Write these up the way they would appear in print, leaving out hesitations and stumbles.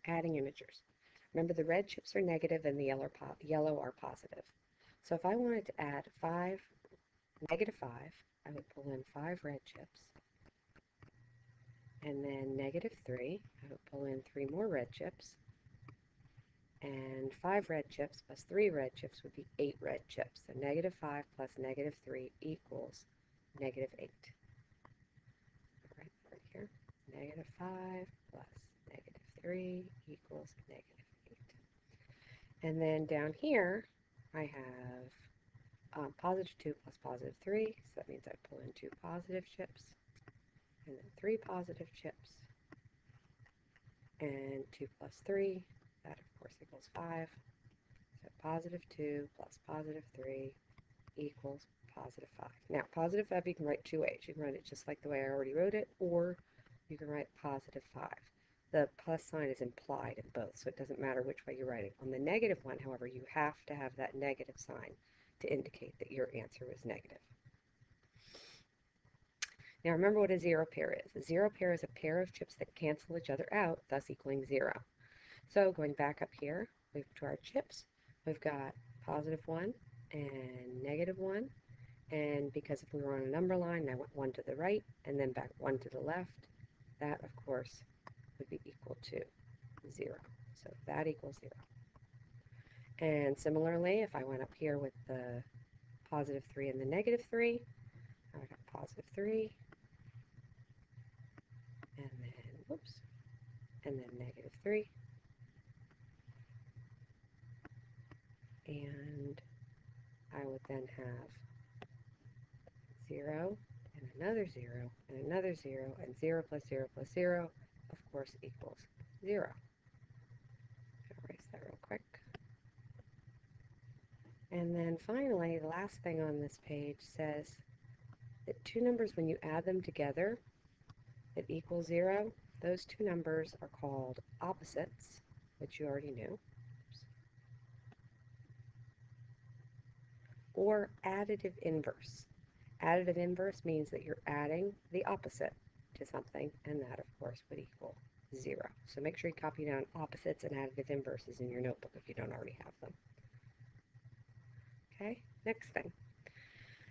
adding integers. Remember, the red chips are negative and the yellow are positive. So if I wanted to add negative 5, I would pull in 5 red chips. And then negative 3, I would pull in 3 more red chips. And 5 red chips plus 3 red chips would be 8 red chips. So negative 5 plus negative 3 equals negative 8. All right, right here. Negative 5 plus negative 3 equals negative 8. And then down here, I have positive 2 plus positive 3. So that means I pull in 2 positive chips. And then 3 positive chips. And 2 plus 3, that of course equals 5. So positive 2 plus positive 3 equals positive 5. Now, positive 5 you can write two ways. You can write it just like the way I already wrote it, or you can write positive 5. The plus sign is implied in both, so it doesn't matter which way you write it. On the negative one, however, you have to have that negative sign to indicate that your answer was negative. Now remember what a zero pair is. A zero pair is a pair of chips that cancel each other out, thus equaling 0. So going back up here, to our chips, we've got positive 1 and negative 1. And because if we were on a number line, I went 1 to the right and then back 1 to the left, that of course would be equal to 0. So that equals 0. And similarly, if I went up here with the positive 3 and the negative 3, I would have positive 3 and then, whoops, and then negative 3. And I would then have 0 and another 0 and another 0, and 0 plus 0 plus 0, of course, equals 0. I'll erase that real quick. And then finally, the last thing on this page says that two numbers, when you add them together, that equal 0, those two numbers are called opposites, which you already knew, or additive inverse. Additive inverse means that you're adding the opposite to something, and that, of course, would equal 0. So make sure you copy down opposites and additive inverses in your notebook if you don't already have them. Okay, next thing.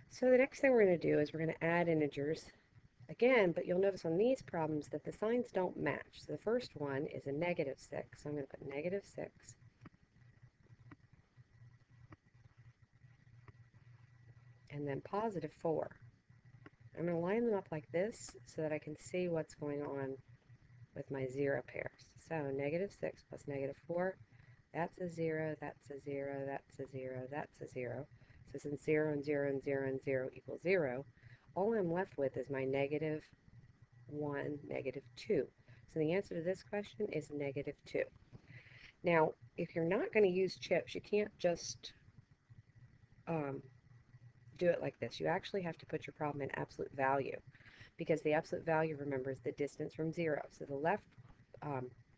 So the next thing we're going to do is we're going to add integers again, but you'll notice on these problems that the signs don't match. So the first one is a negative 6, so I'm going to put negative 6. And then positive 4. I'm going to line them up like this so that I can see what's going on with my 0 pairs. So negative 6 plus negative 4, that's a 0, that's a 0, that's a 0, that's a 0. So since 0 and 0 and 0 and 0 equals 0, all I'm left with is my negative 1, negative 2. So the answer to this question is negative 2. Now, if you're not going to use chips, you can't just do it like this. You actually have to put your problem in absolute value, because the absolute value, remember, is the distance from 0. So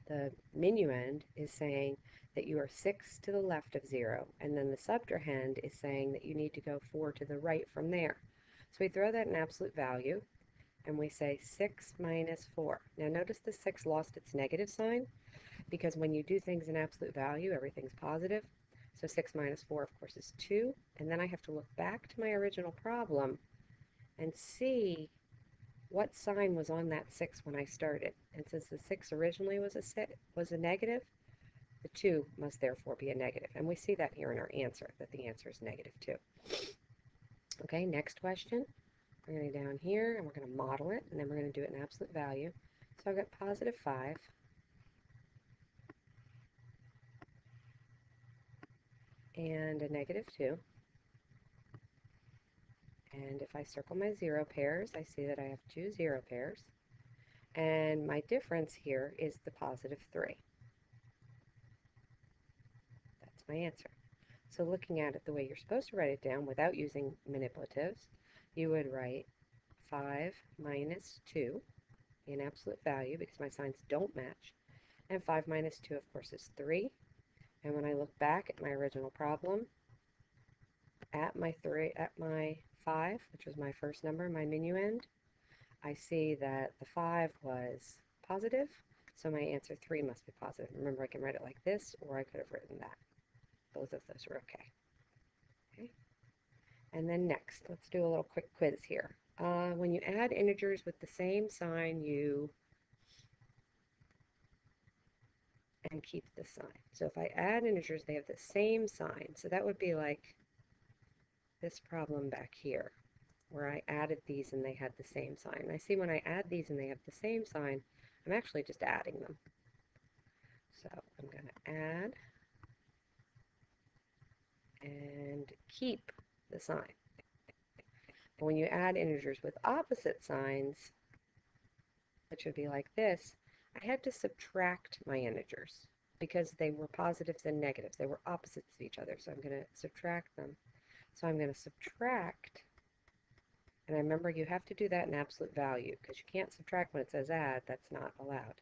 the minuend is saying that you are 6 to the left of 0, and then the subtrahend is saying that you need to go 4 to the right from there. So we throw that in absolute value, and we say 6 minus 4. Now notice the 6 lost its negative sign, because when you do things in absolute value, everything's positive. So 6 minus 4, of course, is 2. And then I have to look back to my original problem and see what sign was on that 6 when I started. And since the 6 originally was a negative, the 2 must therefore be a negative. And we see that here in our answer, that the answer is negative 2. Okay, next question. We're going to go down here, and we're going to model it, and then we're going to do it in absolute value. So I've got positive 5. And a negative 2. And if I circle my 0 pairs, I see that I have 2 0 pairs. And my difference here is the positive 3. That's my answer. So looking at it the way you're supposed to write it down without using manipulatives, you would write 5 minus 2 in absolute value, because my signs don't match. And 5 minus 2, of course, is 3. And when I look back at my original problem, at my 5, which was my first number, my minuend, I see that the 5 was positive, So my answer 3 must be positive. Remember, I can write it like this, or I could have written that. Both of those are okay. Okay. And then next, let's do a little quick quiz here. When you add integers with the same sign, you and keep the sign. So if I add integers, they have the same sign. So that would be like this problem back here, where I added these and they had the same sign. I see when I add these and they have the same sign, I'm actually just adding them. So I'm going to add and keep the sign. But when you add integers with opposite signs, which would be like this, I had to subtract my integers because they were positives and negatives. They were opposites of each other, so I'm going to subtract them. So I'm going to subtract, and remember you have to do that in absolute value because you can't subtract when it says add. That's not allowed.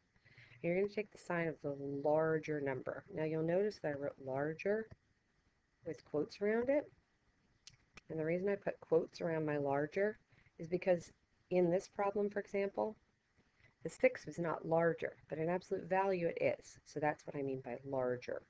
You're going to take the sign of the larger number. Now you'll notice that I wrote larger with quotes around it. And the reason I put quotes around my larger is because in this problem, for example, the 6 was not larger, but in absolute value it is. So that's what I mean by larger.